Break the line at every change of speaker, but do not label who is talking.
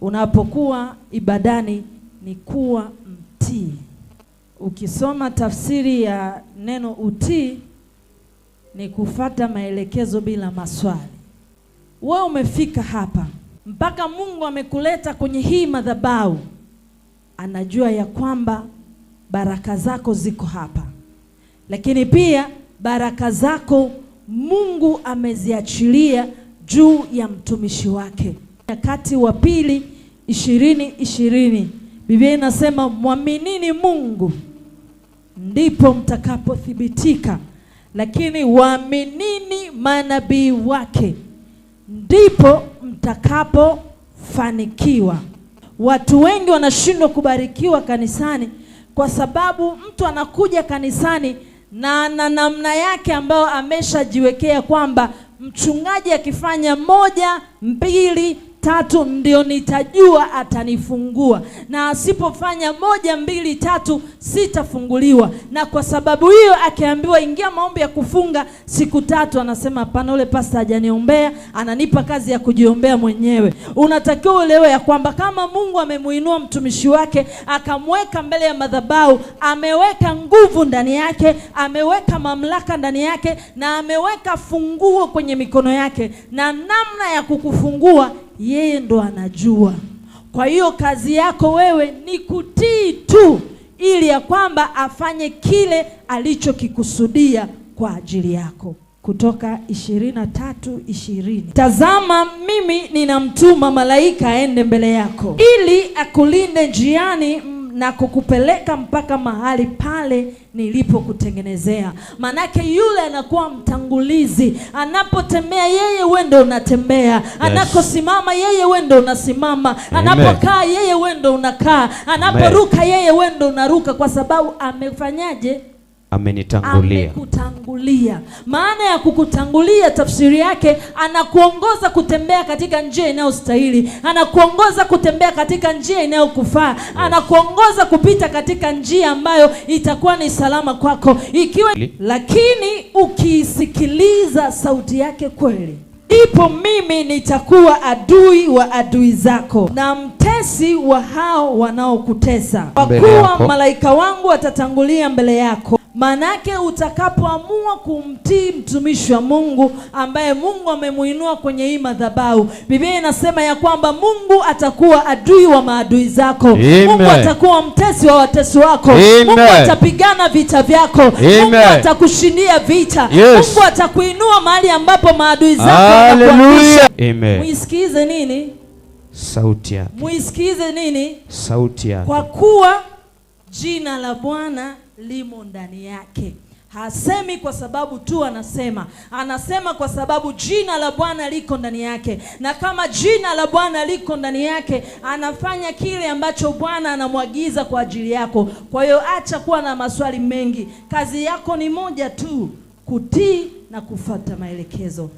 unapokuwa ibadani ni kuwa mtii. Ukisoma tafsiri ya neno utii ni kufuata maelekezo bila maswali. Wewe umefika hapa mpaka Mungu amekuleta kwenye hii madhabahu, anajua ya kwamba baraka zako ziko hapa, lakini pia baraka zako Mungu ameziachilia juu ya mtumishi wake. Nyakati wa pili 20:20 Biblia inasema mwaminini Mungu ndipo mtakapothibitika, lakini waaminini manabii wake ndipo mtakapofanikiwa. Watu wengi wanashindwa kubarikiwa kanisani kwa sababu mtu anakuja kanisani na namna yake ambayo ameshajiwekea kwamba mchungaji akifanya 1, 2, 3 ndio nitajua atanifungua, na asipofanya 1, 2, 3 sitafunguliwa. Na kwa sababu hiyo akiambiwa ingia maombi ya kufunga siku 3 anasema hapana, ule pastor hajaniombea, ananipa kazi ya kujiombea mwenyewe. Unatakiwa uelewe ya kwamba kama Mungu amemuinua mtumishi wake akamweka mbele ya madhabahu, ameweka nguvu ndani yake, ameweka mamlaka ndani yake, na ameweka funguo kwenye mikono yake, na namna ya kukufungua yeye ndo anajua. Kwa hiyo kazi yako wewe ni kutii tu, ili ya kwamba afanye kile alichokikusudia kwa ajili yako. Kutoka 23:20 tazama mimi ninamtuma malaika aende mbele yako ili akulinde njiani na kukupeleka mpaka mahali pale nilipokutengenezea. Manake yule anakuwa mtangulizi. Anapotembea yeye wewe ndio unatembea. Yes. Anakosimama yeye wewe ndio unasimama. Anapokaa yeye wewe ndio unakaa. Anaporuka yeye wewe ndio unaruka, kwa sababu amefanyaje?
Amenitangulia.
Amekutangulia. Maana ya kukutangulia tafsiri yake anakuongoza kutembea katika njia inayostahili, anakuongoza kutembea katika njia inayokufaa. Yes. Anakuongoza kupita katika njia ambayo itakuwa ni salama kwako, ikiwa lakini ukisikiliza sauti yake kweli, ipo mimi nitakuwa adui wa adui zako na mtesi wa hao wanaokutesa. Kwa kuwa malaika wangu watatangulia mbele yako. Manake utakapoamua kumtii mtumishi wa Mungu ambaye Mungu amemuinua kwenye hii madhabahu, Biblia inasema ya kwamba Mungu atakuwa adui wa maadui zako. Amen. Mungu atakuwa mtesi wa watesi wako. Amen. Mungu atapigana vita vyako. Amen. Mungu atakushindia vita. Yes. Mungu atakuinua mahali ambapo maadui zako wanakuangusha.
Amen.
Muisikize nini?
Sauti yake.
Muisikize nini?
Sauti yake.
Kwa kuwa jina la Bwana limo ndani yake. Hasemi kwa sababu tu anasema kwa sababu jina la Bwana liko ndani yake. Na kama jina la Bwana liko ndani yake, anafanya kile ambacho Bwana anamwagiza kwa ajili yako. Kwa hiyo acha kuwa na maswali mengi. Kazi yako ni moja tu, kutii na kufuata maelekezo.